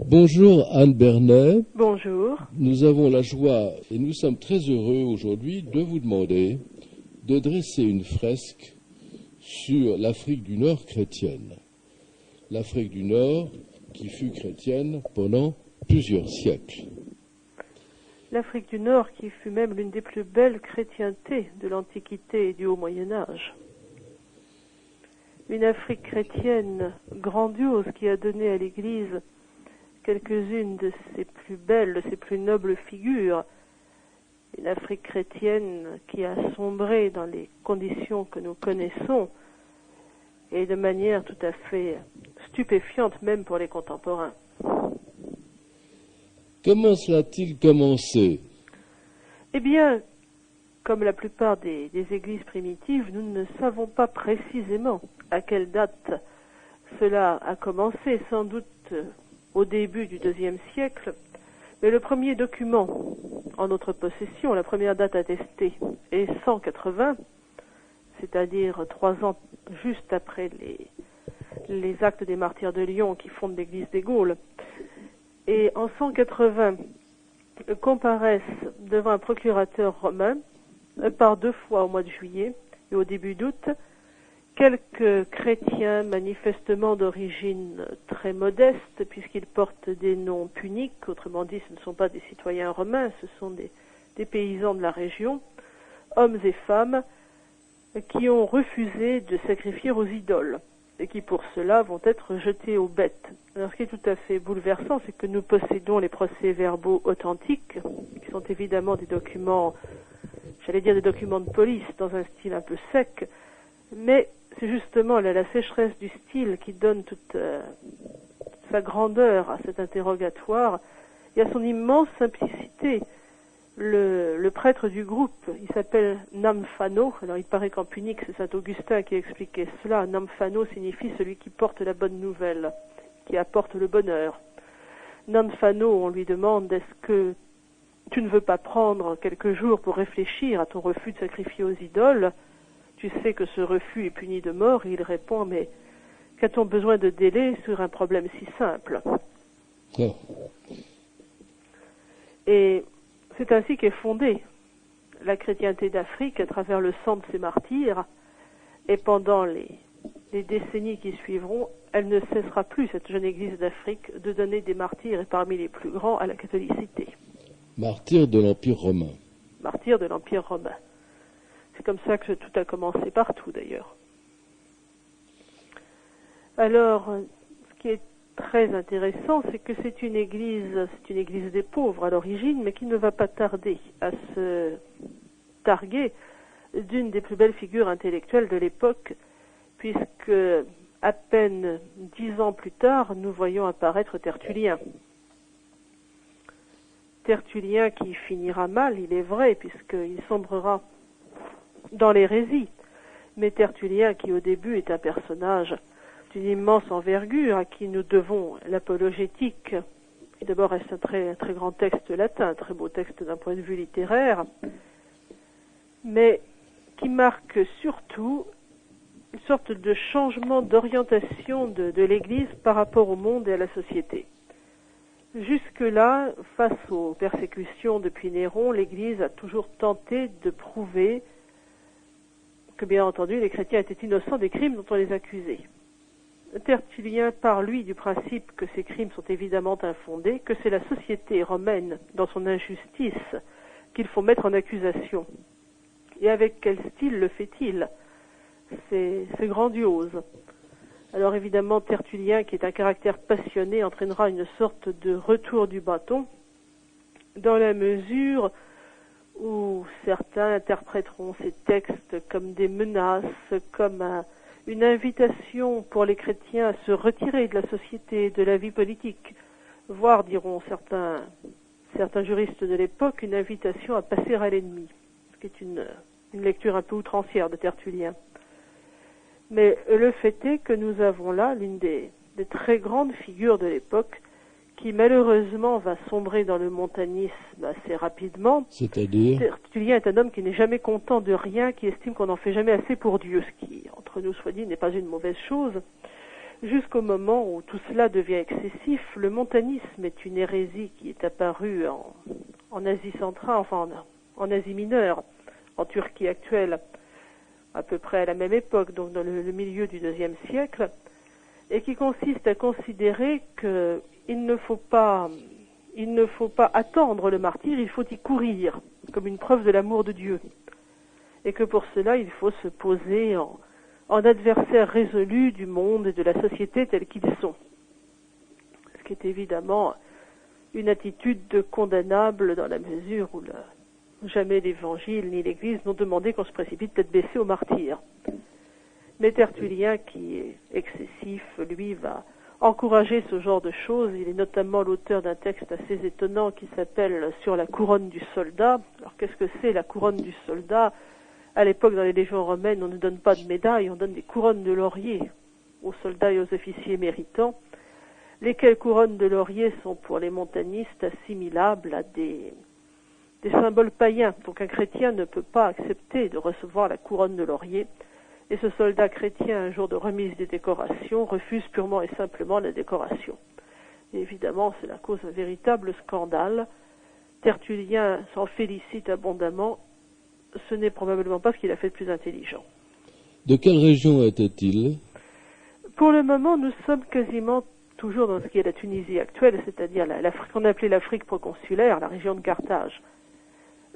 Bonjour Anne Bernet. Bonjour. Nous avons la joie et nous sommes très heureux aujourd'hui de vous demander de dresser une fresque sur l'Afrique du Nord chrétienne. L'Afrique du Nord qui fut chrétienne pendant plusieurs siècles. L'Afrique du Nord qui fut même l'une des plus belles chrétientés de l'Antiquité et du Haut Moyen-Âge. Une Afrique chrétienne grandiose qui a donné à l'Église quelques-unes de ses plus belles, de ses plus nobles figures. Une Afrique chrétienne qui a sombré dans les conditions que nous connaissons et de manière tout à fait stupéfiante même pour les contemporains. Comment cela a-t-il commencé? Eh bien, comme la plupart des églises primitives, nous ne savons pas précisément à quelle date cela a commencé, sans doute au début du IIe siècle, mais le premier document en notre possession, la première date attestée, est 180, c'est-à-dire 3 ans juste après les actes des martyrs de Lyon qui fondent l'église des Gaules. Et en 180, comparaissent devant un procurateur romain, par 2 fois au mois de juillet et au début d'août, quelques chrétiens manifestement d'origine très modeste, puisqu'ils portent des noms puniques, autrement dit ce ne sont pas des citoyens romains, ce sont des paysans de la région, hommes et femmes, qui ont refusé de sacrifier aux idoles, et qui pour cela vont être jetés aux bêtes. Alors ce qui est tout à fait bouleversant, c'est que nous possédons les procès-verbaux authentiques, qui sont évidemment des documents, j'allais dire des documents de police, dans un style un peu sec, mais c'est justement la sécheresse du style qui donne toute sa grandeur à cet interrogatoire et à son immense simplicité. Le prêtre du groupe, il s'appelle Namphano. Alors il paraît qu'en punique, c'est saint Augustin qui expliquait cela. Namphano signifie celui qui porte la bonne nouvelle, qui apporte le bonheur. Namphano, on lui demande, est-ce que tu ne veux pas prendre quelques jours pour réfléchir à ton refus de sacrifier aux idoles? Tu sais que ce refus est puni de mort. Et il répond, mais qu'a-t-on besoin de délai sur un problème si simple? Oh. Et c'est ainsi qu'est fondée la chrétienté d'Afrique à travers le sang de ses martyrs. Et pendant les décennies qui suivront, elle ne cessera plus, cette jeune église d'Afrique, de donner des martyrs, et parmi les plus grands, à la catholicité. Martyr de l'Empire romain. Martyr de l'Empire romain. C'est comme ça que tout a commencé partout, d'ailleurs. Alors, ce qui est très intéressant, c'est que c'est une église des pauvres à l'origine, mais qui ne va pas tarder à se targuer d'une des plus belles figures intellectuelles de l'époque, puisque à peine 10 ans plus tard, nous voyons apparaître Tertullien. Tertullien qui finira mal, il est vrai, puisqu'il sombrera dans l'hérésie, mais Tertullien qui au début est un personnage d'une immense envergure à qui nous devons l'apologétique, qui d'abord reste un très grand texte latin, un très beau texte d'un point de vue littéraire, mais qui marque surtout une sorte de changement d'orientation de l'Église par rapport au monde et à la société. Jusque-là, face aux persécutions depuis Néron, l'Église a toujours tenté de prouver que, bien entendu, les chrétiens étaient innocents des crimes dont on les accusait. Tertullien part, lui, du principe que ces crimes sont évidemment infondés, que c'est la société romaine, dans son injustice, qu'il faut mettre en accusation. Et avec quel style le fait-il? C'est grandiose. Alors évidemment, Tertullien, qui est un caractère passionné, entraînera une sorte de retour du bâton, dans la mesure où certains interpréteront ces textes comme des menaces, comme une invitation pour les chrétiens à se retirer de la société, de la vie politique, voire, diront certains juristes de l'époque, une invitation à passer à l'ennemi, ce qui est une lecture un peu outrancière de Tertullien. Mais le fait est que nous avons là l'une des très grandes figures de l'époque, qui malheureusement va sombrer dans le montanisme assez rapidement. C'est-à-dire? Tertullien est un homme qui n'est jamais content de rien, qui estime qu'on n'en fait jamais assez pour Dieu, ce qui, entre nous soit dit, n'est pas une mauvaise chose. jusqu'au moment où tout cela devient excessif. Le montanisme est une hérésie qui est apparue en Asie centrale, enfin en Asie mineure, en Turquie actuelle, à peu près à la même époque, donc dans le milieu du IIe siècle, et qui consiste à considérer qu'il ne faut pas attendre le martyre, il faut y courir, comme une preuve de l'amour de Dieu. Et que pour cela, il faut se poser en adversaire résolu du monde et de la société tels qu'ils sont. Ce qui est évidemment une attitude condamnable dans la mesure où jamais l'Évangile ni l'Église n'ont demandé qu'on se précipite tête baissée au martyr. Mais Tertullien, qui est excessif, lui, va encourager ce genre de choses. Il est notamment l'auteur d'un texte assez étonnant qui s'appelle « Sur la couronne du soldat ». Alors qu'est-ce que c'est la couronne du soldat ? À l'époque, dans les légions romaines, on ne donne pas de médailles, on donne des couronnes de laurier aux soldats et aux officiers méritants, lesquelles couronnes de laurier sont pour les montanistes assimilables à des symboles païens. Donc un chrétien ne peut pas accepter de recevoir la couronne de laurier. Et ce soldat chrétien, un jour de remise des décorations, refuse purement et simplement la décoration. Et évidemment, cela cause un véritable scandale. Tertullien s'en félicite abondamment. Ce n'est probablement pas ce qu'il a fait de plus intelligent. De quelle région était-il ? Pour le moment, nous sommes quasiment toujours dans ce qui est la Tunisie actuelle, c'est-à-dire ce qu'on appelait l'Afrique proconsulaire, la région de Carthage.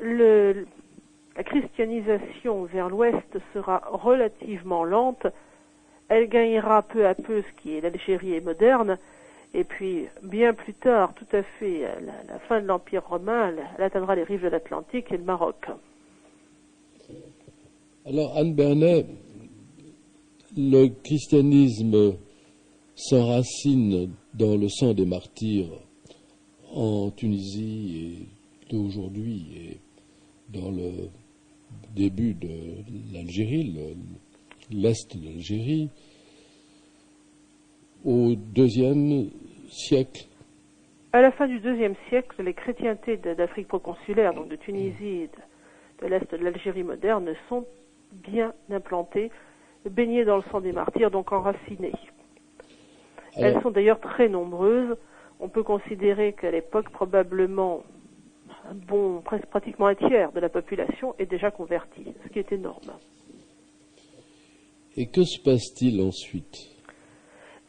La christianisation vers l'ouest sera relativement lente. Elle gagnera peu à peu ce qui est l'Algérie moderne, et puis bien plus tard, tout à fait, à la fin de l'Empire romain, elle atteindra les rives de l'Atlantique et le Maroc. Alors, Anne Bernet, le christianisme s'enracine dans le sang des martyrs en Tunisie et d'aujourd'hui et dans le début de l'Algérie, l'est de l'Algérie, au IIe siècle. À la fin du IIe siècle, les chrétientés d'Afrique proconsulaire, donc de Tunisie et de l'est de l'Algérie moderne, sont bien implantées, baignées dans le sang des martyrs, donc enracinées. Elles sont d'ailleurs très nombreuses. On peut considérer qu'à l'époque, probablement, presque pratiquement un tiers de la population est déjà convertie, ce qui est énorme. Et que se passe-t-il ensuite ?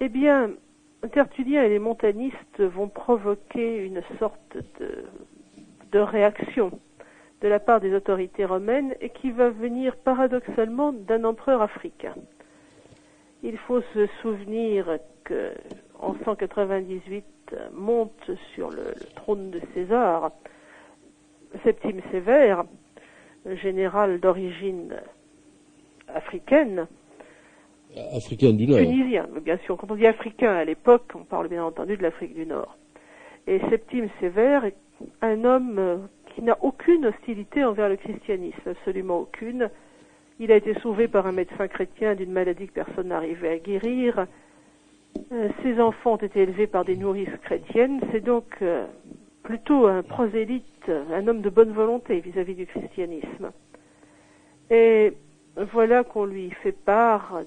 Eh bien, Tertullien et les montanistes vont provoquer une sorte de réaction de la part des autorités romaines et qui va venir paradoxalement d'un empereur africain. Il faut se souvenir qu'en 198 monte sur le trône de César Septime Sévère, général d'origine africaine. Africain du Nord. Tunisien, bien sûr. Quand on dit africain à l'époque, on parle bien entendu de l'Afrique du Nord. Et Septime Sévère est un homme qui n'a aucune hostilité envers le christianisme, absolument aucune. Il a été sauvé par un médecin chrétien d'une maladie que personne n'arrivait à guérir. Ses enfants ont été élevés par des nourrices chrétiennes. C'est donc plutôt un prosélyte, un homme de bonne volonté vis-à-vis du christianisme. Et voilà qu'on lui fait part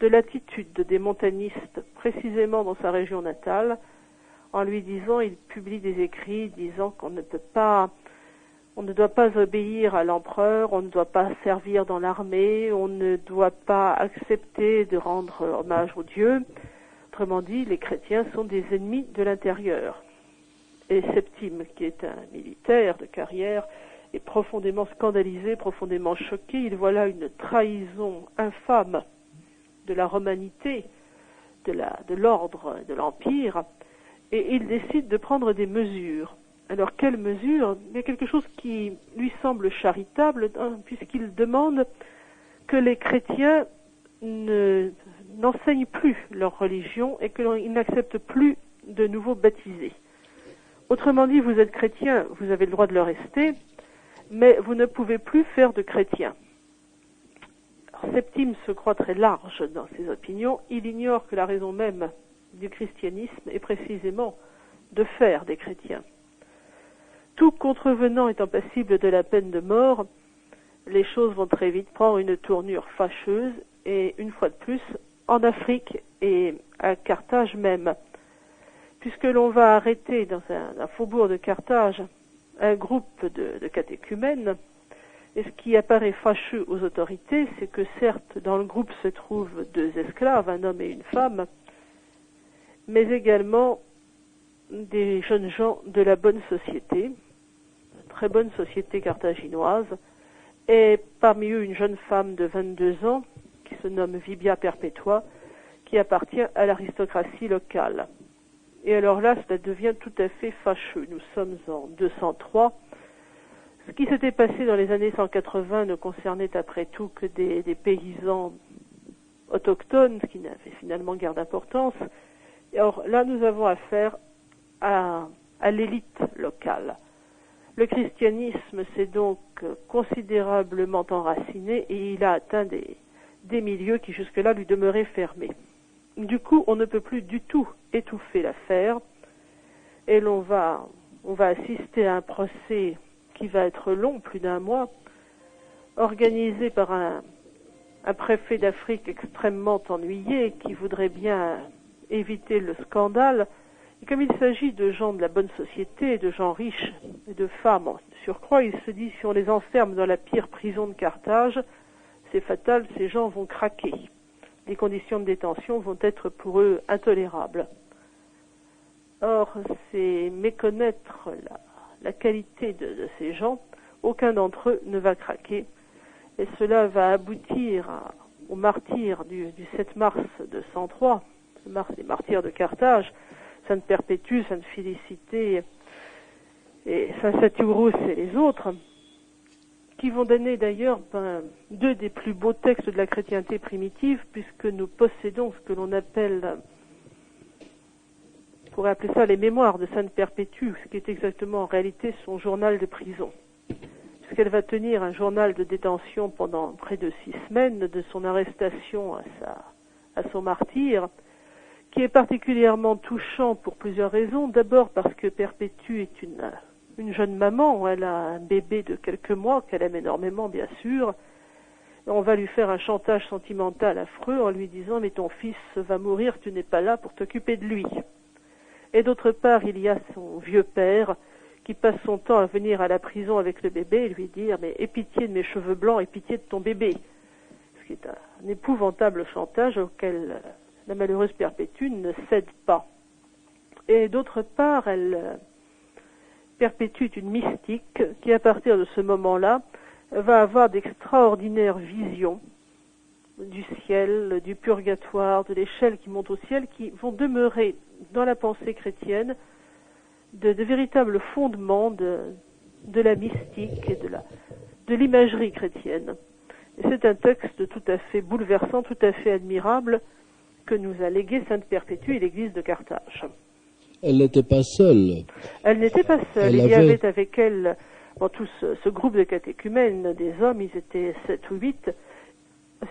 de l'attitude des montanistes, précisément dans sa région natale, en lui disant, il publie des écrits disant qu'on ne doit pas obéir à l'empereur, on ne doit pas servir dans l'armée, on ne doit pas accepter de rendre hommage aux dieux. Autrement dit, les chrétiens sont des ennemis de l'intérieur. Et Septime, qui est un militaire de carrière, est profondément scandalisé, profondément choqué. Il voit là une trahison infâme de la romanité, de l'ordre, de l'empire, et il décide de prendre des mesures. Alors, quelles mesures ? Il y a quelque chose qui lui semble charitable, puisqu'il demande que les chrétiens n'enseignent plus leur religion et qu'ils n'acceptent plus de nouveaux baptisés. Autrement dit, vous êtes chrétien, vous avez le droit de le rester, mais vous ne pouvez plus faire de chrétiens. Alors, Septime se croit très large dans ses opinions. Il ignore que la raison même du christianisme est précisément de faire des chrétiens. Tout contrevenant étant passible de la peine de mort, les choses vont très vite prendre une tournure fâcheuse et, une fois de plus, en Afrique et à Carthage même, puisque l'on va arrêter dans un faubourg de Carthage un groupe de catéchumènes. Et ce qui apparaît fâcheux aux autorités, c'est que certes, dans le groupe se trouvent deux esclaves, un homme et une femme, mais également des jeunes gens de la bonne société, très bonne société carthaginoise, et parmi eux une jeune femme de 22 ans, qui se nomme Vibia Perpetua, qui appartient à l'aristocratie locale. Et alors là, cela devient tout à fait fâcheux. Nous sommes en 203. Ce qui s'était passé dans les années 180 ne concernait après tout que des paysans autochtones, ce qui n'avait finalement guère d'importance. Et or là, nous avons affaire à l'élite locale. Le christianisme s'est donc considérablement enraciné et il a atteint des milieux qui jusque-là lui demeuraient fermés. Du coup, on ne peut plus du tout étouffer l'affaire et on va assister à un procès qui va être long, plus d'1 mois, organisé par un préfet d'Afrique extrêmement ennuyé qui voudrait bien éviter le scandale. Et comme il s'agit de gens de la bonne société, de gens riches et de femmes en surcroît, il se dit si on les enferme dans la pire prison de Carthage, c'est fatal, ces gens vont craquer. Les conditions de détention vont être pour eux intolérables. Or, c'est méconnaître la qualité de ces gens. Aucun d'entre eux ne va craquer. Et cela va aboutir au martyr du 7 mars de 103, les martyrs de Carthage, Sainte Perpétue, Sainte Félicité et Saint Saturos et les autres, qui vont donner d'ailleurs deux des plus beaux textes de la chrétienté primitive, puisque nous possédons ce que l'on appelle, on pourrait appeler ça les mémoires de Sainte Perpétue, ce qui est exactement en réalité son journal de prison, puisqu'elle va tenir un journal de détention pendant près de 6 semaines, de son arrestation à son martyre, qui est particulièrement touchant pour plusieurs raisons. D'abord parce que Perpétue est une jeune maman, elle a un bébé de quelques mois qu'elle aime énormément bien sûr, et on va lui faire un chantage sentimental affreux en lui disant « mais ton fils va mourir, tu n'es pas là pour t'occuper de lui ». Et d'autre part, il y a son vieux père qui passe son temps à venir à la prison avec le bébé et lui dire « mais aie pitié de mes cheveux blancs, aie pitié de ton bébé ». Ce qui est un épouvantable chantage auquel la malheureuse Perpétue ne cède pas. Et d'autre part, Perpétue est une mystique qui, à partir de ce moment-là, va avoir d'extraordinaires visions du ciel, du purgatoire, de l'échelle qui monte au ciel, qui vont demeurer dans la pensée chrétienne de véritables fondements de la mystique et de l'imagerie chrétienne. Et c'est un texte tout à fait bouleversant, tout à fait admirable, que nous a légué Sainte Perpétue et l'Église de Carthage. Elle n'était pas seule. Elle n'était pas seule. Il y avait avec elle tout ce groupe de catéchumènes, des hommes, ils étaient 7 ou 8.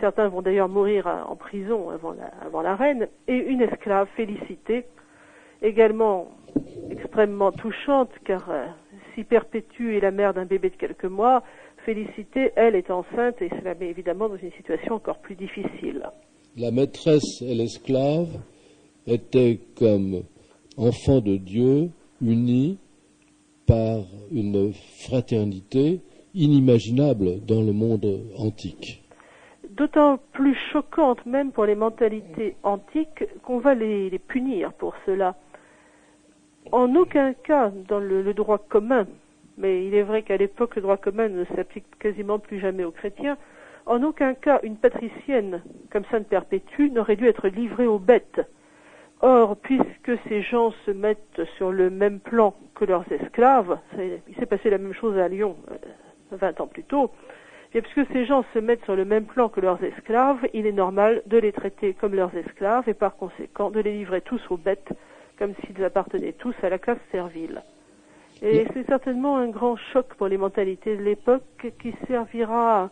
Certains vont d'ailleurs mourir en prison avant la reine. Et une esclave, Félicité, également extrêmement touchante, car si Perpétue est la mère d'un bébé de quelques mois, Félicité, elle, est enceinte et cela met évidemment dans une situation encore plus difficile. La maîtresse et l'esclave étaient comme enfants de Dieu, unis par une fraternité inimaginable dans le monde antique. D'autant plus choquante même pour les mentalités antiques qu'on va les punir pour cela. En aucun cas dans le droit commun, mais il est vrai qu'à l'époque le droit commun ne s'applique quasiment plus jamais aux chrétiens, en aucun cas une patricienne comme Sainte Perpétue n'aurait dû être livrée aux bêtes. Or, puisque ces gens se mettent sur le même plan que leurs esclaves, il s'est passé la même chose à Lyon 20 ans plus tôt, et puisque ces gens se mettent sur le même plan que leurs esclaves, il est normal de les traiter comme leurs esclaves et par conséquent de les livrer tous aux bêtes, comme s'ils appartenaient tous à la classe servile. Et c'est certainement un grand choc pour les mentalités de l'époque qui servira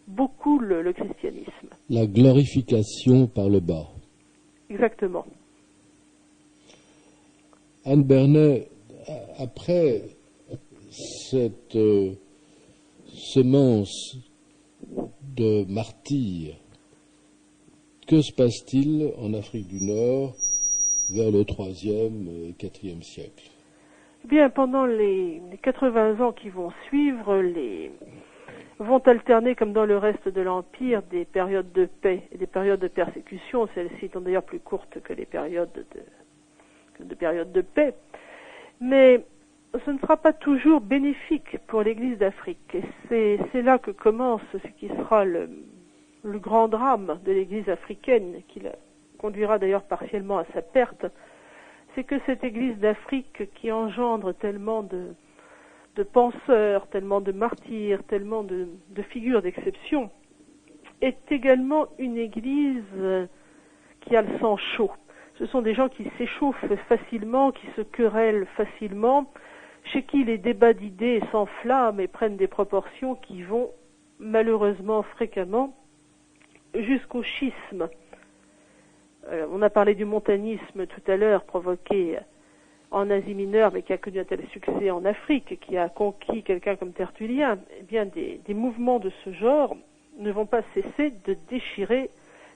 beaucoup le christianisme. La glorification par le bas. Exactement. Anne Bernet, après cette semence de martyrs que se passe-t-il en Afrique du Nord vers le IIIe et IVe siècle? Eh bien, pendant les 80 ans qui vont suivre, vont alterner, comme dans le reste de l'Empire, des périodes de paix et des périodes de persécution, celles-ci étant d'ailleurs plus courtes que les périodes de paix. Mais ce ne sera pas toujours bénéfique pour l'Église d'Afrique. Et c'est là que commence ce qui sera le grand drame de l'Église africaine, qui la conduira d'ailleurs partiellement à sa perte. C'est que cette Église d'Afrique qui engendre tellement de penseurs, tellement de martyrs, tellement de figures d'exception, est également une Église qui a le sang chaud. Ce sont des gens qui s'échauffent facilement, qui se querellent facilement, chez qui les débats d'idées s'enflamment et prennent des proportions qui vont malheureusement fréquemment jusqu'au schisme. On a parlé du montanisme tout à l'heure, provoqué en Asie mineure, mais qui a connu un tel succès en Afrique, qui a conquis quelqu'un comme Tertullien. Eh bien, des mouvements de ce genre ne vont pas cesser de déchirer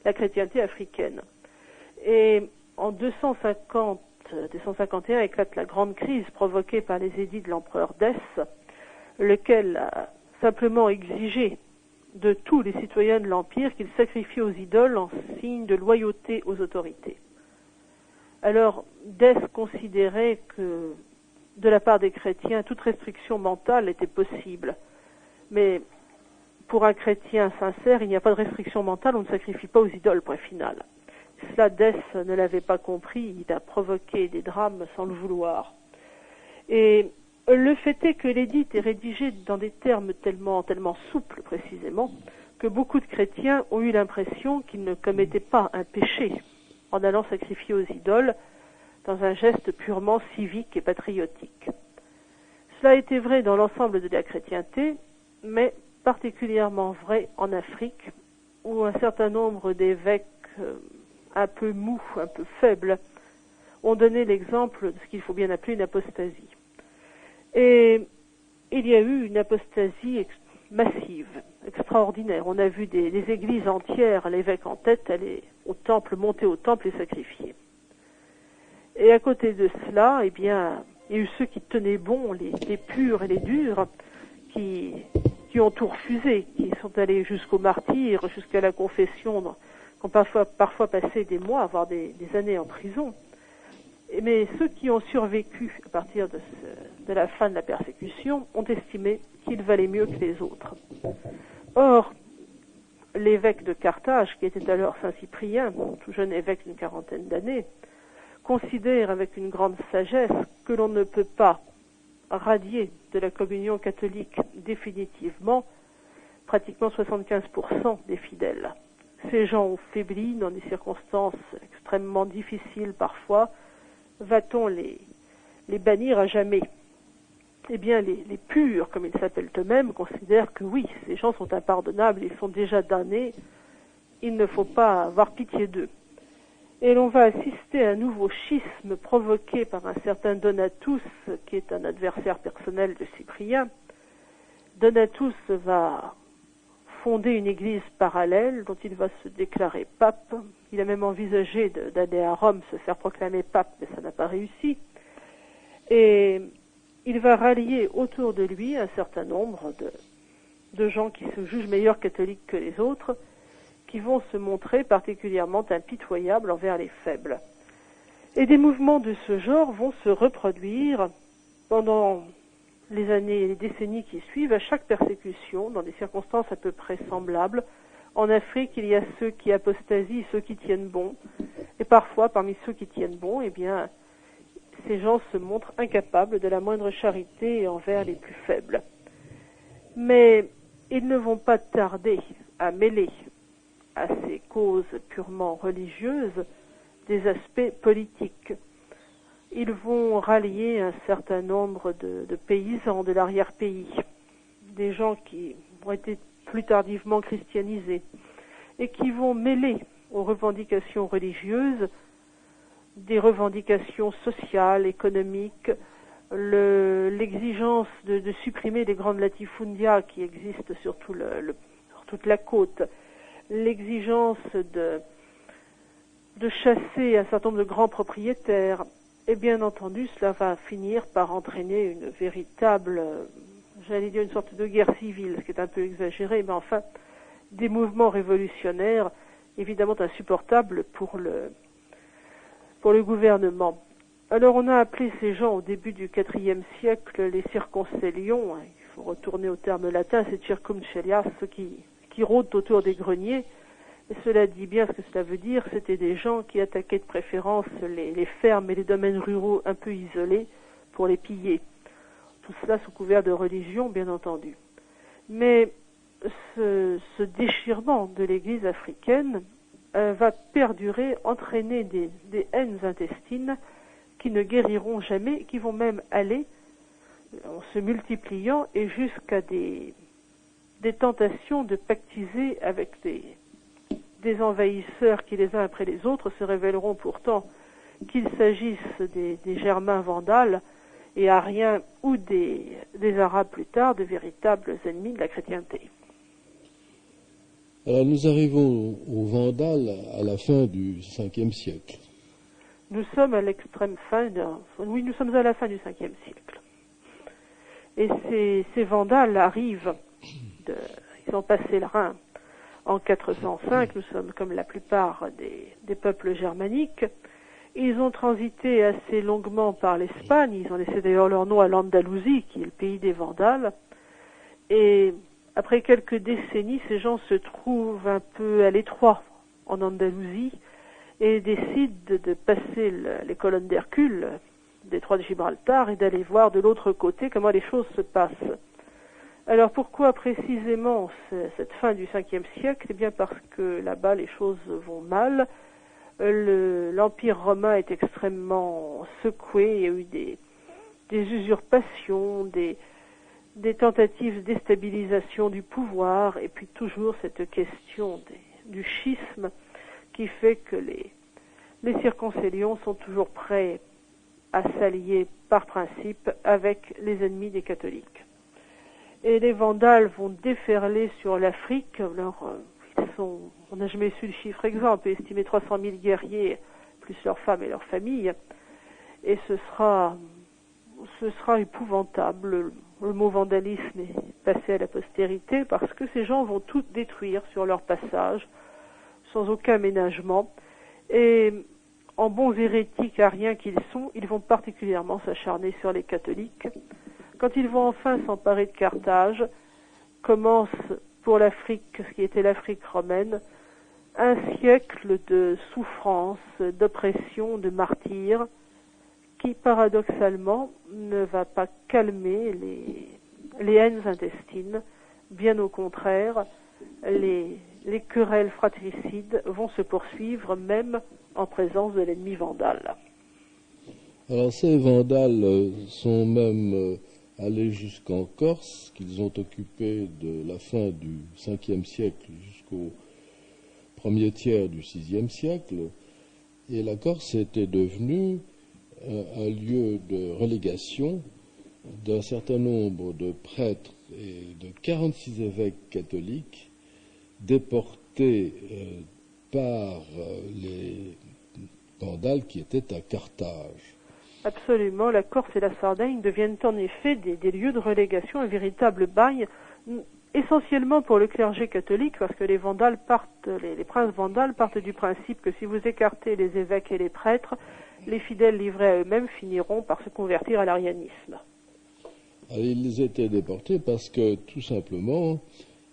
la chrétienté africaine. Et en 251 éclate la grande crise provoquée par les édits de l'empereur Dès, lequel a simplement exigé de tous les citoyens de l'Empire qu'ils sacrifient aux idoles en signe de loyauté aux autorités. Alors, Dès considérait que, de la part des chrétiens, toute restriction mentale était possible. Mais pour un chrétien sincère, il n'y a pas de restriction mentale, on ne sacrifie pas aux idoles, point final. Cela, Dès ne l'avait pas compris, il a provoqué des drames sans le vouloir. Et le fait est que l'édit est rédigé dans des termes tellement souples, précisément, que beaucoup de chrétiens ont eu l'impression qu'ils ne commettaient pas un péché en allant sacrifier aux idoles dans un geste purement civique et patriotique. Cela a été vrai dans l'ensemble de la chrétienté, mais particulièrement vrai en Afrique, où un certain nombre d'évêques un peu mous, un peu faibles, ont donné l'exemple de ce qu'il faut bien appeler une apostasie. Et il y a eu une apostasie massive, extraordinaire. On a vu des églises entières, l'évêque en tête, aller au temple, monter au temple et sacrifier. Et à côté de cela, eh bien, il y a eu ceux qui tenaient bon, les purs et les durs, qui ont tout refusé, qui sont allés jusqu'au martyre, jusqu'à la confession, qui ont parfois passé des mois, voire des années en prison. Mais ceux qui ont survécu à partir de la fin de la persécution ont estimé qu'ils valaient mieux que les autres. Or, l'évêque de Carthage, qui était alors Saint Cyprien, tout jeune évêque d'une 40aine d'années, considère avec une grande sagesse que l'on ne peut pas radier de la communion catholique définitivement pratiquement 75% des fidèles. Ces gens ont faibli dans des circonstances extrêmement difficiles parfois. Va-t-on les bannir à jamais? Eh bien, les purs, comme ils s'appellent eux-mêmes, considèrent que oui, ces gens sont impardonnables, ils sont déjà damnés, il ne faut pas avoir pitié d'eux. Et l'on va assister à un nouveau schisme provoqué par un certain Donatus, qui est un adversaire personnel de Cyprien. Donatus va fonder une église parallèle dont il va se déclarer pape. Il a même envisagé d'aller à Rome se faire proclamer pape, mais ça n'a pas réussi. Et il va rallier autour de lui un certain nombre de gens qui se jugent meilleurs catholiques que les autres, qui vont se montrer particulièrement impitoyables envers les faibles. Et des mouvements de ce genre vont se reproduire pendant les années et les décennies qui suivent, à chaque persécution, dans des circonstances à peu près semblables. En Afrique, il y a ceux qui apostasient, ceux qui tiennent bon. Et parfois, parmi ceux qui tiennent bon, eh bien, ces gens se montrent incapables de la moindre charité envers les plus faibles. Mais ils ne vont pas tarder à mêler à ces causes purement religieuses des aspects politiques. Ils vont rallier un certain nombre de paysans de l'arrière-pays, des gens qui ont été plus tardivement christianisés, et qui vont mêler aux revendications religieuses des revendications sociales, économiques, l'exigence de supprimer les grandes latifundia qui existent sur toute la côte, l'exigence de chasser un certain nombre de grands propriétaires. Et bien entendu, cela va finir par entraîner une véritable, j'allais dire une sorte de guerre civile, ce qui est un peu exagéré, mais enfin, des mouvements révolutionnaires évidemment insupportables pour le gouvernement. Alors on a appelé ces gens au début du IVe siècle les circoncellions, il faut retourner au terme latin, c'est circumcellias, ceux qui rôdent autour des greniers. Et cela dit bien ce que cela veut dire, c'était des gens qui attaquaient de préférence les fermes et les domaines ruraux un peu isolés pour les piller. Tout cela sous couvert de religion, bien entendu. Mais ce déchirement de l'Église africaine va perdurer, entraîner des haines intestines qui ne guériront jamais, qui vont même aller, en se multipliant, et jusqu'à des tentations de pactiser avec des envahisseurs qui, les uns après les autres, se révéleront pourtant qu'il s'agisse des Germains vandales et ariens ou des Arabes plus tard, de véritables ennemis de la chrétienté. Alors nous arrivons aux Vandales à la fin du Ve siècle. Nous sommes à l'extrême fin, oui, nous sommes à la fin du Ve siècle. Et ces Vandales arrivent, ils ont passé le Rhin en 405, nous sommes comme la plupart des peuples germaniques. Ils ont transité assez longuement par l'Espagne, ils ont laissé d'ailleurs leur nom à l'Andalousie, qui est le pays des Vandales. Et après quelques décennies, ces gens se trouvent un peu à l'étroit en Andalousie et décident de passer les colonnes d'Hercule, détroit de Gibraltar, et d'aller voir de l'autre côté comment les choses se passent. Alors pourquoi précisément cette fin du Ve siècle? Eh bien parce que là-bas les choses vont mal. L'Empire romain est extrêmement secoué, il y a eu des usurpations, des tentatives de déstabilisation du pouvoir, et puis toujours cette question du schisme qui fait que les circoncellions sont toujours prêts à s'allier par principe avec les ennemis des catholiques. Et les Vandales vont déferler sur l'Afrique. Alors, on n'a jamais su le chiffre exact, on peut estimer 300 000 guerriers, plus leurs femmes et leurs familles. Et ce sera épouvantable. Le mot vandalisme est passé à la postérité parce que ces gens vont tout détruire sur leur passage, sans aucun ménagement. Et en bons hérétiques ariens qu'ils sont, ils vont particulièrement s'acharner sur les catholiques. Quand ils vont enfin s'emparer de Carthage, commence pour l'Afrique, ce qui était l'Afrique romaine, un siècle de souffrance, d'oppression, de martyrs, qui paradoxalement ne va pas calmer les haines intestines. Bien au contraire, les querelles fratricides vont se poursuivre même en présence de l'ennemi vandale. Alors ces Vandales sont même allés jusqu'en Corse, qu'ils ont occupé de la fin du Ve siècle jusqu'au premier tiers du VIe siècle. Et la Corse était devenue un lieu de relégation d'un certain nombre de prêtres et de 46 évêques catholiques déportés par les Vandales qui étaient à Carthage. Absolument, la Corse et la Sardaigne deviennent en effet des lieux de relégation, un véritable bagne, essentiellement pour le clergé catholique, parce que les princes vandales partent du principe que si vous écartez les évêques et les prêtres, les fidèles livrés à eux-mêmes finiront par se convertir à l'arianisme. Alors, ils étaient déportés parce que, tout simplement,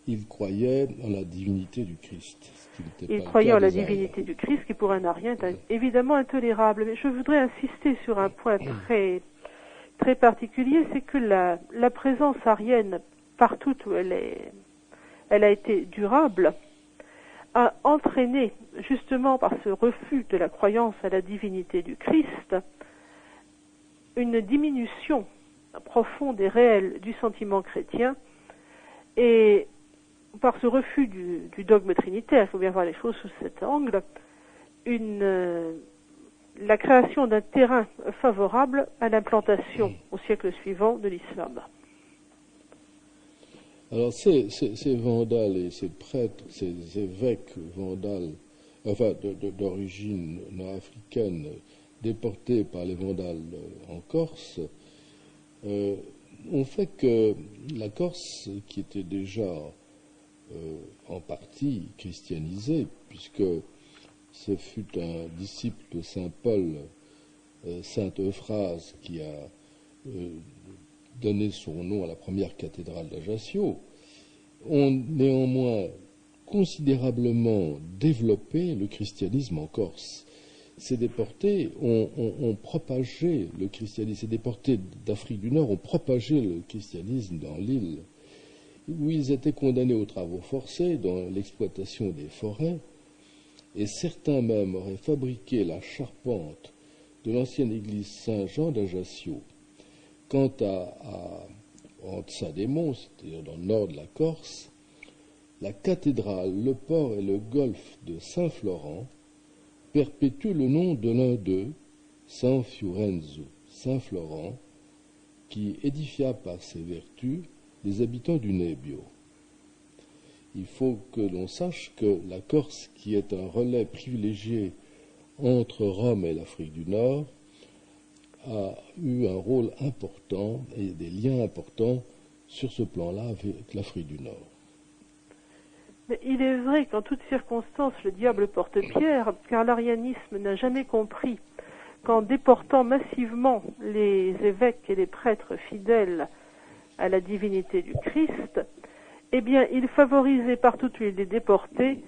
ils croyaient en la divinité du Christ. Ils croyaient en la divinité du Christ, qui pour un arien est évidemment intolérable. Mais je voudrais insister sur un point très, très particulier, c'est que la présence arienne, partout où elle a été durable, a entraîné, justement par ce refus de la croyance à la divinité du Christ, une diminution profonde et réelle du sentiment chrétien, et par ce refus du dogme trinitaire, il faut bien voir les choses sous cet angle, la création d'un terrain favorable à l'implantation au siècle suivant de l'islam. Alors ces Vandales et ces prêtres, ces évêques vandales enfin d'origine nord-africaine, déportés par les Vandales en Corse, ont fait que la Corse, qui était déjà en partie christianisée, puisque ce fut un disciple de saint Paul, saint Euphrase, qui a donné son nom à la première cathédrale d'Ajaccio, ont néanmoins considérablement développé le christianisme en Corse. Ces déportés ont propagé le christianisme, ces déportés d'Afrique du Nord ont propagé le christianisme dans l'île, où ils étaient condamnés aux travaux forcés, dans l'exploitation des forêts, et certains même auraient fabriqué la charpente de l'ancienne église Saint-Jean d'Ajaccio. Quant à Saint-Démon, c'est-à-dire dans le nord de la Corse, la cathédrale, le port et le golfe de Saint-Florent perpétuent le nom de l'un d'eux, San Fiorenzo, Saint-Florent, qui édifia par ses vertus les habitants du Nebbio. Il faut que l'on sache que la Corse, qui est un relais privilégié entre Rome et l'Afrique du Nord, a eu un rôle important et des liens importants sur ce plan-là avec l'Afrique du Nord. Mais il est vrai qu'en toutes circonstances, le diable porte pierre, car l'arianisme n'a jamais compris qu'en déportant massivement les évêques et les prêtres fidèles à la divinité du Christ, eh bien, il favorisait partout où il est déporté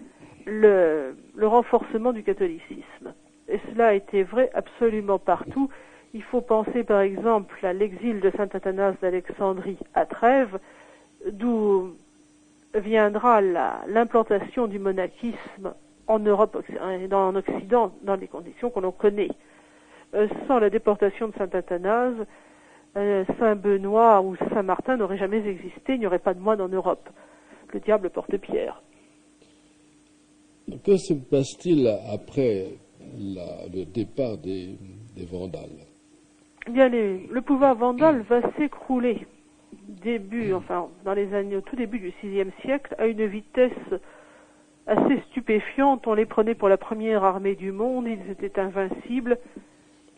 le renforcement du catholicisme. Et cela était vrai absolument partout. Il faut penser par exemple à l'exil de saint Athanase d'Alexandrie à Trèves, d'où viendra l'implantation du monachisme en Europe et en Occident dans les conditions que l'on connaît. Sans la déportation de saint Athanase, Saint Benoît ou Saint Martin n'auraient jamais existé, il n'y aurait pas de moine en Europe. Le diable porte pierre. Que se passe-t-il après le départ des Vandales? Eh bien, le pouvoir vandale va s'écrouler au tout début du VIe siècle, à une vitesse assez stupéfiante. On les prenait pour la première armée du monde, ils étaient invincibles,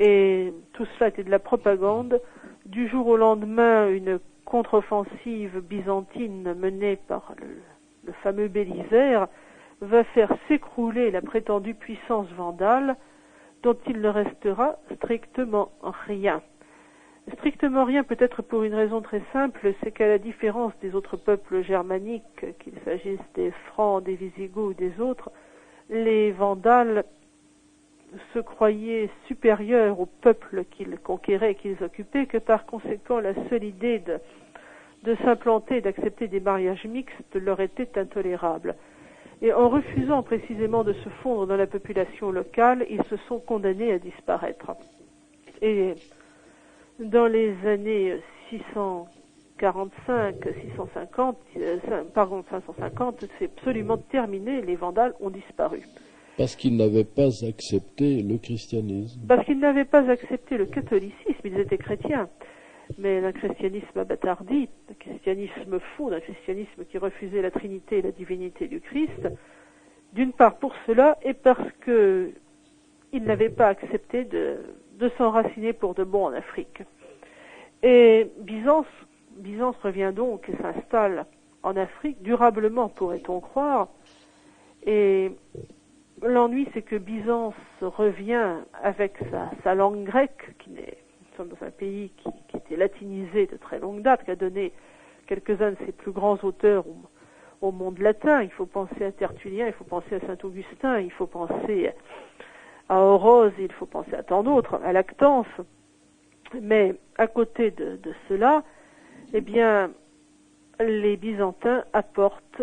et tout cela était de la propagande. Du jour au lendemain, une contre-offensive byzantine menée par le fameux Bélisaire va faire s'écrouler la prétendue puissance vandale, dont il ne restera strictement rien. Strictement rien, peut-être pour une raison très simple, c'est qu'à la différence des autres peuples germaniques, qu'il s'agisse des Francs, des Visigoths ou des autres, les Vandales se croyaient supérieurs aux peuples qu'ils conquéraient et qu'ils occupaient, que par conséquent la seule idée de s'implanter, d'accepter des mariages mixtes leur était intolérable. Et en refusant précisément de se fondre dans la population locale, ils se sont condamnés à disparaître. Et dans les années 550, c'est absolument terminé, les Vandales ont disparu. Parce qu'ils n'avaient pas accepté le christianisme. Parce qu'ils n'avaient pas accepté le catholicisme, ils étaient chrétiens. Mais un christianisme abattardi, un christianisme faux, un christianisme qui refusait la Trinité et la divinité du Christ, d'une part pour cela, et parce qu'ils n'avaient pas accepté de s'enraciner pour de bon en Afrique. Et Byzance revient donc et s'installe en Afrique, durablement pourrait-on croire, et l'ennui c'est que Byzance revient avec sa langue grecque, nous sommes dans un pays qui était latinisé de très longue date, qui a donné quelques-uns de ses plus grands auteurs au monde latin. Il faut penser à Tertullien, il faut penser à Saint-Augustin, il faut penser à Orose, il faut penser à tant d'autres, à Lactance. Mais à côté de cela, eh bien, les Byzantins apportent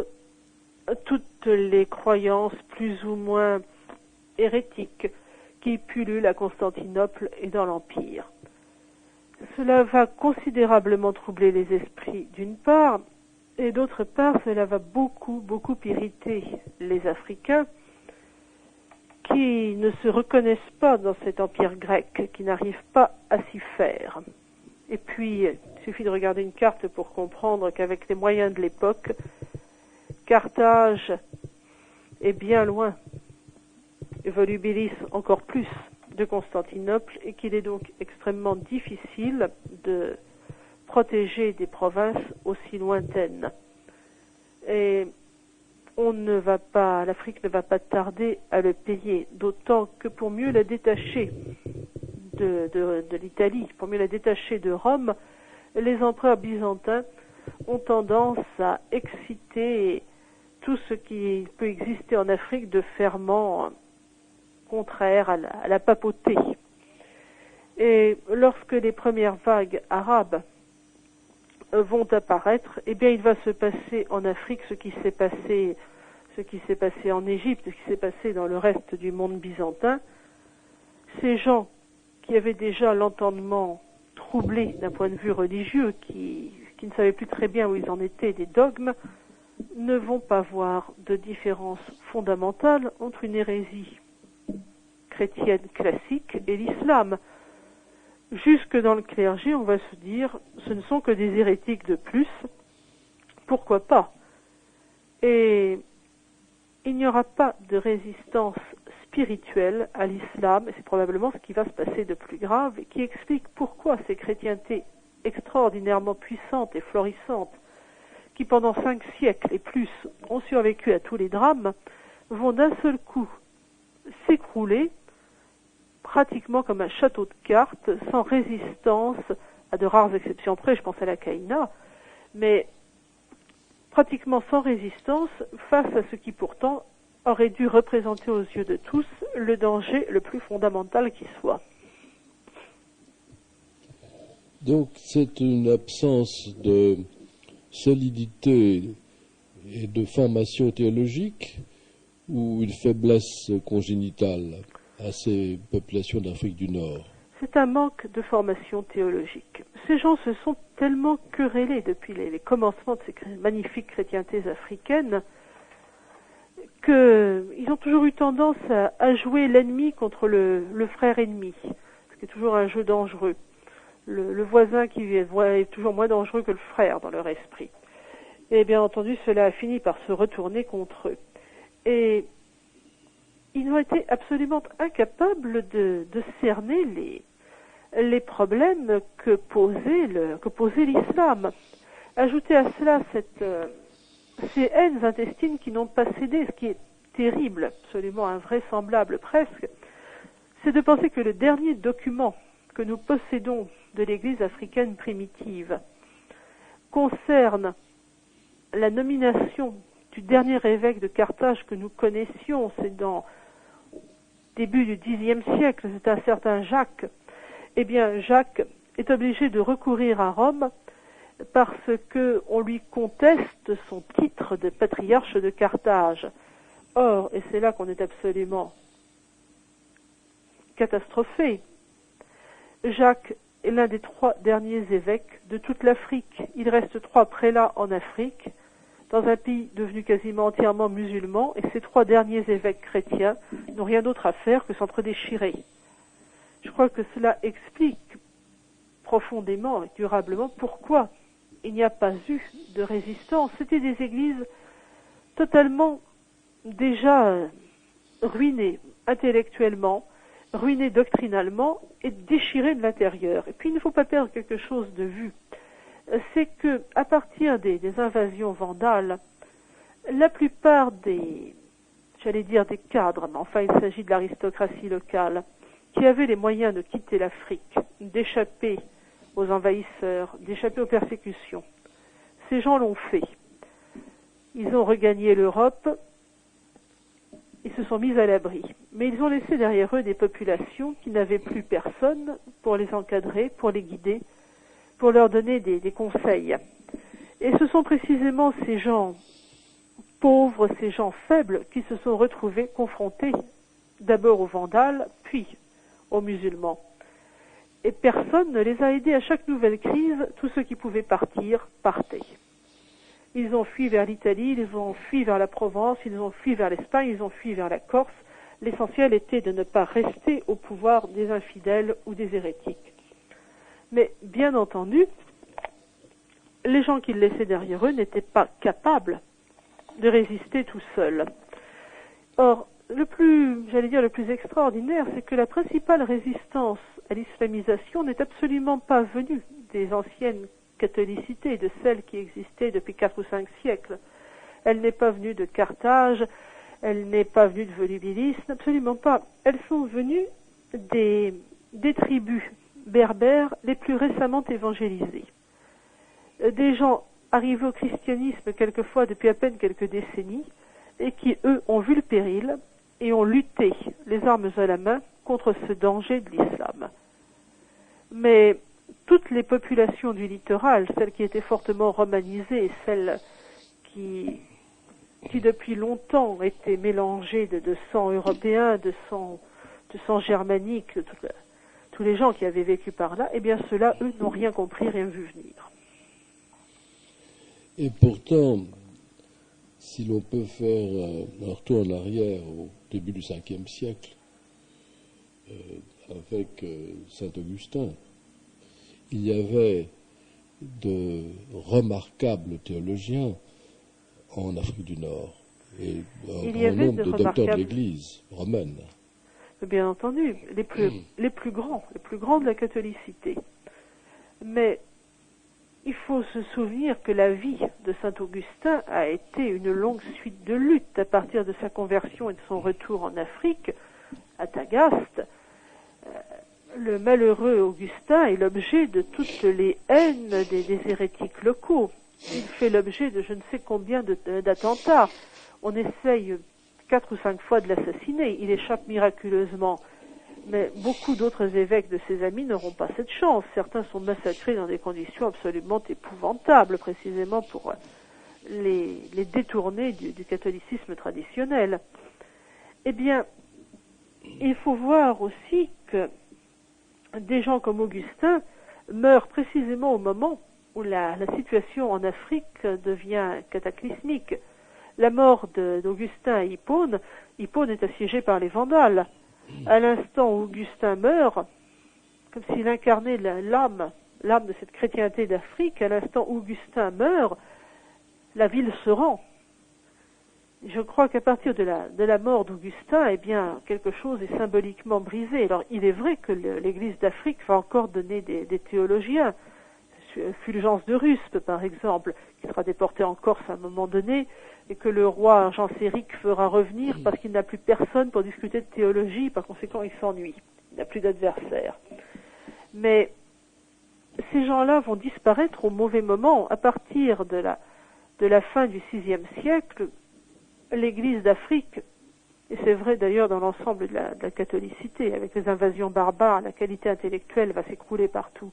toutes les croyances plus ou moins hérétiques qui pullulent à Constantinople et dans l'Empire. Cela va considérablement troubler les esprits d'une part, et d'autre part, cela va beaucoup irriter les Africains qui ne se reconnaissent pas dans cet empire grec, qui n'arrivent pas à s'y faire. Et puis, il suffit de regarder une carte pour comprendre qu'avec les moyens de l'époque, Carthage est bien loin volubilis encore plus de Constantinople et qu'il est donc extrêmement difficile de protéger des provinces aussi lointaines. Et l'Afrique ne va pas tarder à le payer, d'autant que pour mieux la détacher de l'Italie, pour mieux la détacher de Rome, les empereurs byzantins ont tendance à exciter tout ce qui peut exister en Afrique de ferments contraires à la papauté. Et lorsque les premières vagues arabes vont apparaître, eh bien il va se passer en Afrique ce qui s'est passé en Égypte, ce qui s'est passé dans le reste du monde byzantin. Ces gens qui avaient déjà l'entendement troublé d'un point de vue religieux, qui ne savaient plus très bien où ils en étaient des dogmes, ne vont pas voir de différence fondamentale entre une hérésie chrétienne classique et l'islam. Jusque dans le clergé, on va se dire, ce ne sont que des hérétiques de plus, pourquoi pas? Et il n'y aura pas de résistance spirituelle à l'islam, et c'est probablement ce qui va se passer de plus grave, et qui explique pourquoi ces chrétientés extraordinairement puissantes et florissantes, qui pendant 5 siècles et plus ont survécu à tous les drames, vont d'un seul coup s'écrouler, pratiquement comme un château de cartes, sans résistance, à de rares exceptions près, je pense à la Caïna, mais pratiquement sans résistance face à ce qui pourtant aurait dû représenter aux yeux de tous le danger le plus fondamental qui soit. Donc c'est une absence de solidité et de formation théologique ou une faiblesse congénitale à ces populations d'Afrique du Nord? C'est un manque de formation théologique. Ces gens se sont tellement querellés depuis les commencements de ces magnifiques chrétientés africaines qu'ils ont toujours eu tendance à jouer l'ennemi contre le frère ennemi, ce qui est toujours un jeu dangereux. Le voisin qui est toujours moins dangereux que le frère dans leur esprit. Et bien entendu, cela a fini par se retourner contre eux. Et ils ont été absolument incapables de cerner les problèmes que posait l'islam. Ajoutez à cela ces haines intestines qui n'ont pas cédé, ce qui est terrible, absolument invraisemblable presque, c'est de penser que le dernier document que nous possédons de l'Église africaine primitive concerne la nomination du dernier évêque de Carthage que nous connaissions, c'est dans début du Xe siècle, c'est un certain Jacques. Eh bien, Jacques est obligé de recourir à Rome parce qu'on lui conteste son titre de patriarche de Carthage. Or, et c'est là qu'on est absolument catastrophé, Jacques est l'un des 3 derniers évêques de toute l'Afrique. Il reste 3 prélats en Afrique, dans un pays devenu quasiment entièrement musulman, et ces 3 derniers évêques chrétiens n'ont rien d'autre à faire que s'entre-déchirer. Je crois que cela explique profondément et durablement pourquoi il n'y a pas eu de résistance. C'était des églises totalement déjà ruinées intellectuellement, ruinées doctrinalement et déchirées de l'intérieur. Et puis il ne faut pas perdre quelque chose de vue. C'est que à partir des invasions vandales, la plupart des cadres, mais enfin il s'agit de l'aristocratie locale, qui avaient les moyens de quitter l'Afrique, d'échapper aux envahisseurs, d'échapper aux persécutions. Ces gens l'ont fait. Ils ont regagné l'Europe, ils se sont mis à l'abri. Mais ils ont laissé derrière eux des populations qui n'avaient plus personne pour les encadrer, pour les guider, pour leur donner des conseils. Et ce sont précisément ces gens pauvres, ces gens faibles, qui se sont retrouvés confrontés d'abord aux Vandales, puis aux musulmans. Et personne ne les a aidés. À chaque nouvelle crise, tous ceux qui pouvaient partir, partaient. Ils ont fui vers l'Italie, ils ont fui vers la Provence, ils ont fui vers l'Espagne, ils ont fui vers la Corse. L'essentiel était de ne pas rester au pouvoir des infidèles ou des hérétiques. Mais bien entendu, les gens qu'ils laissaient derrière eux n'étaient pas capables de résister tout seuls. Or, le plus extraordinaire, c'est que la principale résistance à l'islamisation n'est absolument pas venue des anciennes catholicités, de celles qui existaient depuis 4 ou 5 siècles. Elle n'est pas venue de Carthage, elle n'est pas venue de volubilisme, absolument pas. Elles sont venues des tribus berbères les plus récemment évangélisées. Des gens arrivés au christianisme quelquefois depuis à peine quelques décennies et qui, eux, ont vu le péril et ont lutté, les armes à la main, contre ce danger de l'islam. Mais toutes les populations du littoral, celles qui étaient fortement romanisées et celles qui depuis longtemps étaient mélangées de sang européen, de sang germanique, tous les gens qui avaient vécu par là, eh bien ceux-là, eux, n'ont rien compris, rien vu venir. Et pourtant, si l'on peut faire un retour en arrière au début du 5e siècle, avec saint Augustin, il y avait de remarquables théologiens en Afrique du Nord et un grand nombre de docteurs de l'Église romaine. Bien entendu, les plus grands de la catholicité. Mais il faut se souvenir que la vie de saint Augustin a été une longue suite de luttes à partir de sa conversion et de son retour en Afrique, à Tagaste. Le malheureux Augustin est l'objet de toutes les haines des hérétiques locaux. Il fait l'objet de je ne sais combien d'attentats. On essaye 4 ou 5 fois de l'assassiner. Il échappe miraculeusement. Mais beaucoup d'autres évêques de ses amis n'auront pas cette chance. Certains sont massacrés dans des conditions absolument épouvantables, précisément pour les détourner du catholicisme traditionnel. Eh bien, il faut voir aussi que des gens comme Augustin meurent précisément au moment où la situation en Afrique devient cataclysmique. La mort d'Augustin à Hippone est assiégée par les Vandales. À l'instant où Augustin meurt, comme s'il incarnait l'âme de cette chrétienté d'Afrique, à l'instant où Augustin meurt, la ville se rend. Je crois qu'à partir de la mort d'Augustin, eh bien, quelque chose est symboliquement brisé. Alors, il est vrai que l'Église d'Afrique va encore donner des théologiens. Fulgence de Ruspe, par exemple, qui sera déporté en Corse à un moment donné, et que le roi Genséric fera revenir parce qu'il n'a plus personne pour discuter de théologie, par conséquent il s'ennuie, il n'a plus d'adversaire. Mais ces gens-là vont disparaître au mauvais moment. À partir de la fin du VIe siècle, l'Église d'Afrique, et c'est vrai d'ailleurs dans l'ensemble de la catholicité, avec les invasions barbares, la qualité intellectuelle va s'écrouler partout.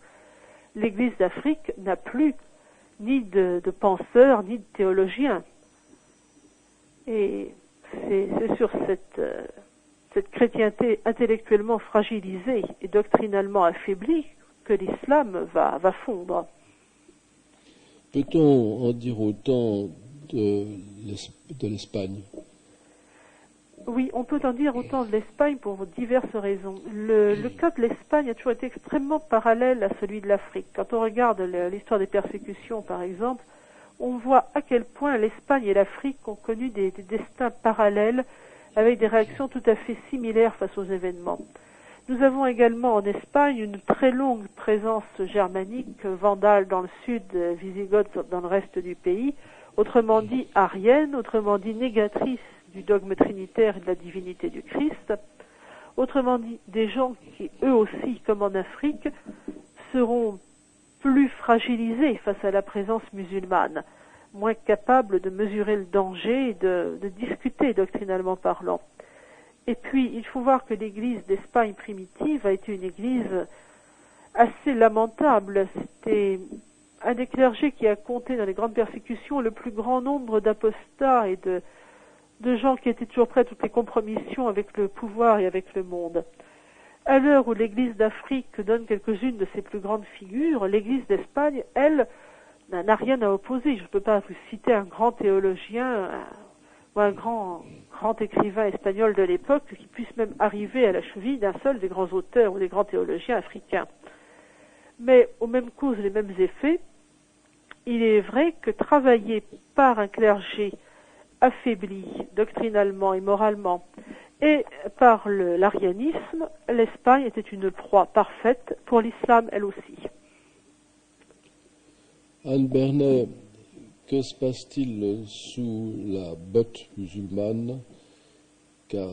L'Église d'Afrique n'a plus ni de penseurs, ni de théologiens. Et c'est sur cette chrétienté intellectuellement fragilisée et doctrinalement affaiblie que l'islam va fondre. Peut-on en dire autant de l'Espagne ? Oui, on peut en dire autant de l'Espagne pour diverses raisons. Le cas de l'Espagne a toujours été extrêmement parallèle à celui de l'Afrique. Quand on regarde l'histoire des persécutions, par exemple, on voit à quel point l'Espagne et l'Afrique ont connu des destins parallèles avec des réactions tout à fait similaires face aux événements. Nous avons également en Espagne une très longue présence germanique, vandale dans le sud, wisigothe dans le reste du pays, autrement dit arienne, autrement dit négatrice du dogme trinitaire et de la divinité du Christ, autrement dit des gens qui, eux aussi, comme en Afrique, seront plus fragilisés face à la présence musulmane, moins capables de mesurer le danger et de discuter doctrinalement parlant. Et puis, il faut voir que l'Église d'Espagne primitive a été une Église assez lamentable. C'était un des clergés qui a compté dans les grandes persécutions le plus grand nombre d'apostats et de gens qui étaient toujours prêts à toutes les compromissions avec le pouvoir et avec le monde. À l'heure où l'Église d'Afrique donne quelques-unes de ses plus grandes figures, l'Église d'Espagne, elle, n'a rien à opposer. Je ne peux pas vous citer un grand théologien ou un grand écrivain espagnol de l'époque qui puisse même arriver à la cheville d'un seul des grands auteurs ou des grands théologiens africains. Mais aux mêmes causes, les mêmes effets, il est vrai que travailler par un clergé affaibli doctrinalement et moralement, Et par l'arianisme, l'Espagne était une proie parfaite pour l'islam elle aussi. Anne Bernet, que se passe-t-il sous la botte musulmane, car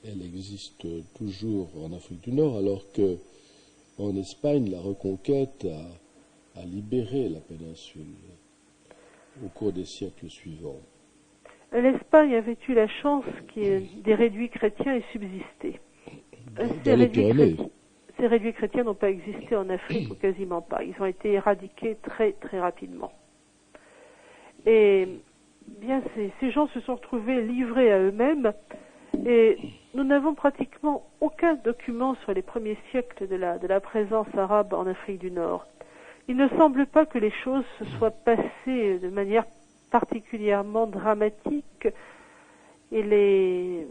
elle existe toujours en Afrique du Nord, alors que en Espagne, la reconquête a libéré la péninsule au cours des siècles suivants. L'Espagne avait eu la chance que des réduits chrétiens aient subsisté. Dans les Pyrénées. Ces réduits chrétiens n'ont pas existé en Afrique, ou quasiment pas. Ils ont été éradiqués très très rapidement. Et bien, ces gens se sont retrouvés livrés à eux-mêmes, et nous n'avons pratiquement aucun document sur les premiers siècles de la présence arabe en Afrique du Nord. Il ne semble pas que les choses se soient passées de manière particulièrement dramatique, et les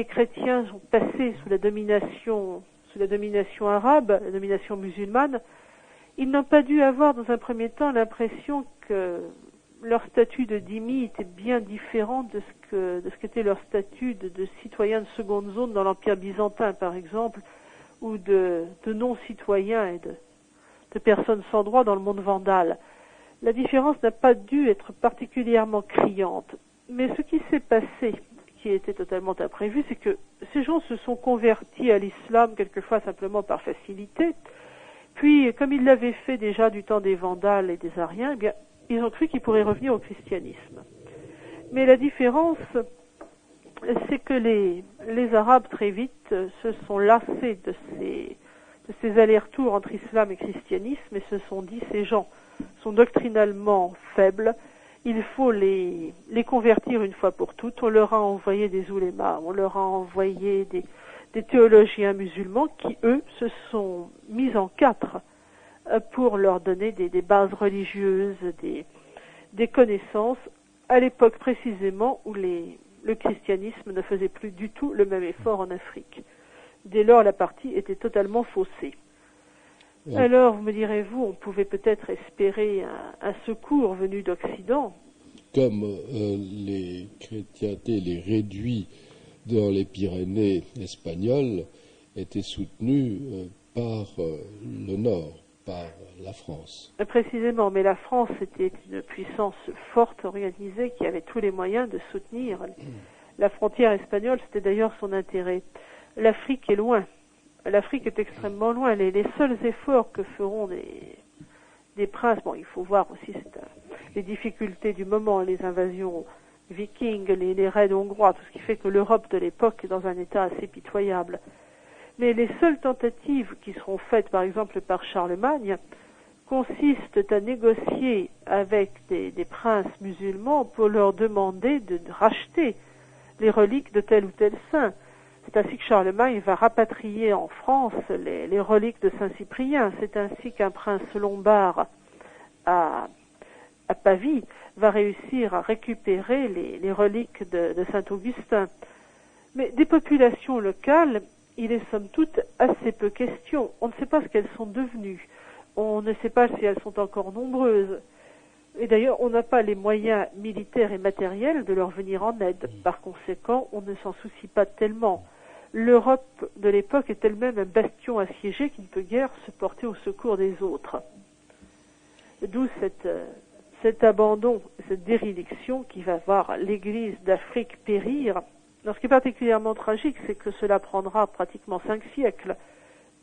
chrétiens sont passés sous la domination arabe, la domination musulmane. Ils n'ont pas dû avoir dans un premier temps l'impression que leur statut de dhimmi était bien différent de ce qu'était leur statut de citoyens de seconde zone dans l'Empire byzantin, par exemple, ou de non-citoyens et de personnes sans droit dans le monde vandale. La différence n'a pas dû être particulièrement criante. Mais ce qui s'est passé, qui était totalement imprévu, c'est que ces gens se sont convertis à l'islam, quelquefois simplement par facilité. Puis, comme ils l'avaient fait déjà du temps des Vandales et des Ariens, eh bien, ils ont cru qu'ils pourraient revenir au christianisme. Mais la différence, c'est que les Arabes, très vite, se sont lassés de ces allers-retours entre islam et christianisme et se sont dit, ces gens sont doctrinalement faibles, il faut les convertir une fois pour toutes. On leur a envoyé des oulémas, on leur a envoyé des théologiens musulmans qui, eux, se sont mis en quatre pour leur donner des bases religieuses, des connaissances, à l'époque précisément où le christianisme ne faisait plus du tout le même effort en Afrique. Dès lors, la partie était totalement faussée. Oui. Alors, me direz-vous, on pouvait peut-être espérer un secours venu d'Occident. Comme les chrétientés, les réduits dans les Pyrénées espagnoles étaient soutenus par le Nord, par la France. Précisément, mais la France était une puissance forte, organisée, qui avait tous les moyens de soutenir la frontière espagnole. C'était d'ailleurs son intérêt. L'Afrique est loin. L'Afrique est extrêmement loin. Les seuls efforts que feront des princes, bon, il faut voir aussi les difficultés du moment, les invasions vikings, les raids hongrois, tout ce qui fait que l'Europe de l'époque est dans un état assez pitoyable. Mais les seules tentatives qui seront faites, par exemple, par Charlemagne, consistent à négocier avec des princes musulmans pour leur demander de racheter les reliques de tel ou tel saint. C'est ainsi que Charlemagne va rapatrier en France les reliques de Saint-Cyprien. C'est ainsi qu'un prince lombard à Pavie va réussir à récupérer les reliques de Saint-Augustin. Mais des populations locales, il est somme toute assez peu question. On ne sait pas ce qu'elles sont devenues. On ne sait pas si elles sont encore nombreuses. Et d'ailleurs, on n'a pas les moyens militaires et matériels de leur venir en aide. Par conséquent, on ne s'en soucie pas tellement. L'Europe de l'époque est elle-même un bastion assiégé qui ne peut guère se porter au secours des autres. D'où cet abandon, cette déréliction qui va voir l'Église d'Afrique périr. Alors, ce qui est particulièrement tragique, c'est que cela prendra pratiquement 5 siècles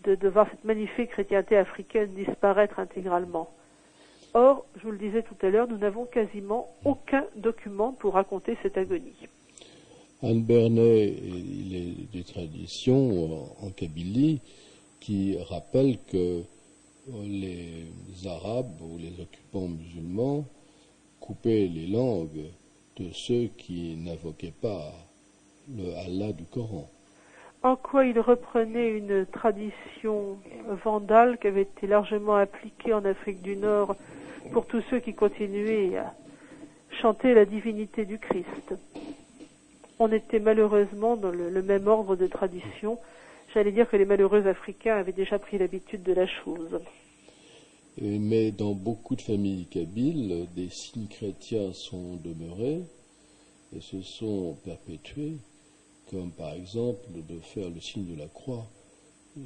de voir cette magnifique chrétienté africaine disparaître intégralement. Or, je vous le disais tout à l'heure, nous n'avons quasiment aucun document pour raconter cette agonie. Anne Bernet, il est des traditions en Kabylie qui rappellent que les Arabes ou les occupants musulmans coupaient les langues de ceux qui n'invoquaient pas le Allah du Coran. En quoi il reprenait une tradition vandale qui avait été largement appliquée en Afrique du Nord pour tous ceux qui continuaient à chanter la divinité du Christ. On était malheureusement dans le même ordre de tradition. J'allais dire que les malheureux Africains avaient déjà pris l'habitude de la chose. Mais dans beaucoup de familles kabyles, des signes chrétiens sont demeurés et se sont perpétués. comme par exemple de faire le signe de la croix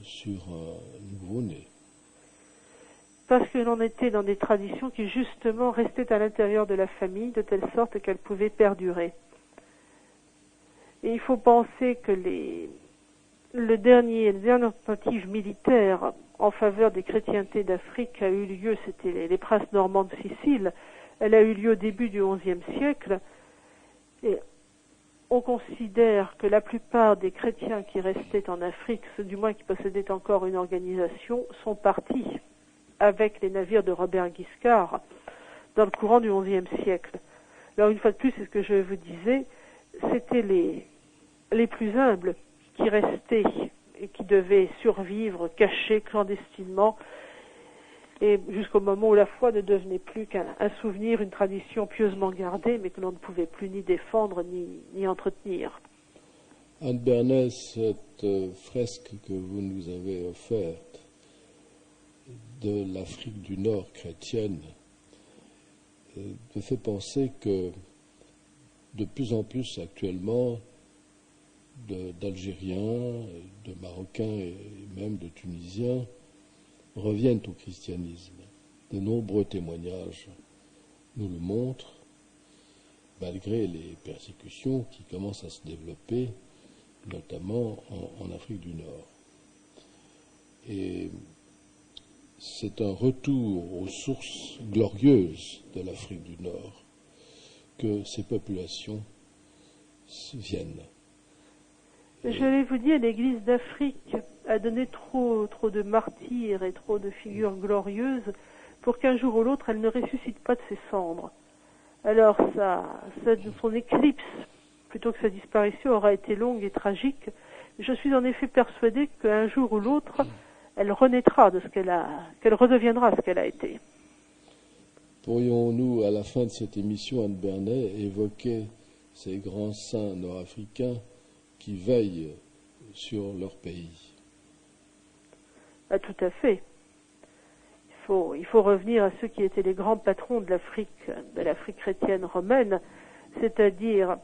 sur un nouveau-né. Parce que l'on était dans des traditions qui justement restaient à l'intérieur de la famille de telle sorte qu'elles pouvaient perdurer. Et il faut penser que la dernière tentative militaire en faveur des chrétientés d'Afrique a eu lieu, c'était les princes normands de Sicile, elle a eu lieu au début du XIe siècle, et on considère que la plupart des chrétiens qui restaient en Afrique, ceux du moins qui possédaient encore une organisation, sont partis avec les navires de Robert Guiscard dans le courant du XIe siècle. Alors une fois de plus, c'est ce que je vous disais, c'était les plus humbles qui restaient et qui devaient survivre cachés clandestinement, et jusqu'au moment où la foi ne devenait plus qu'un souvenir, une tradition pieusement gardée, mais que l'on ne pouvait plus ni défendre ni entretenir. Anne Bernet, cette fresque que vous nous avez offerte de l'Afrique du Nord chrétienne me fait penser que de plus en plus actuellement d'Algériens, de Marocains et même de Tunisiens reviennent au christianisme. De nombreux témoignages nous le montrent, malgré les persécutions qui commencent à se développer, notamment en Afrique du Nord. Et c'est un retour aux sources glorieuses de l'Afrique du Nord que ces populations viennent. Je vais vous dire, l'Église d'Afrique a donné trop de martyrs et trop de figures glorieuses pour qu'un jour ou l'autre elle ne ressuscite pas de ses cendres. Alors son éclipse, plutôt que sa disparition, aura été longue et tragique. Je suis en effet persuadée qu'un jour ou l'autre, elle renaîtra de qu'elle redeviendra ce qu'elle a été. Pourrions-nous, à la fin de cette émission, Anne Bernet, évoquer ces grands saints nord-africains qui veillent sur leur pays? Ah, tout à fait. Il faut revenir à ceux qui étaient les grands patrons de l'Afrique chrétienne romaine, c'est-à-dire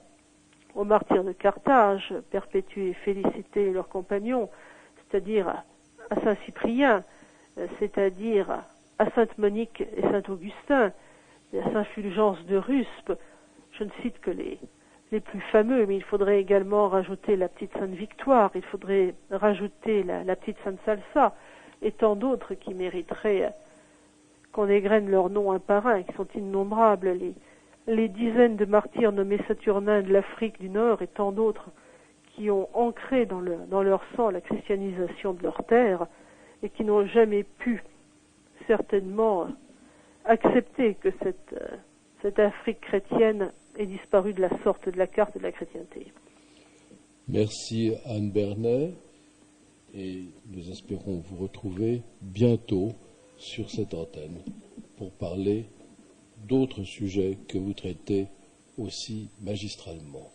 aux martyrs de Carthage, Perpétue et Félicité et leurs compagnons, c'est-à-dire à Saint Cyprien, c'est-à-dire à Sainte Monique et Saint Augustin, à Saint Fulgence de Ruspe. Je ne cite que les plus fameux, mais il faudrait également rajouter la petite Sainte Victoire, il faudrait rajouter la petite Sainte Salsa, et tant d'autres qui mériteraient qu'on égrène leurs noms un par un, qui sont innombrables, les dizaines de martyrs nommés Saturnins de l'Afrique du Nord, et tant d'autres qui ont ancré dans leur sang la christianisation de leur terre, et qui n'ont jamais pu, certainement, accepter que cette Afrique chrétienne ait disparu de la sorte de la carte de la chrétienté. Merci Anne Bernet, et nous espérons vous retrouver bientôt sur cette antenne pour parler d'autres sujets que vous traitez aussi magistralement.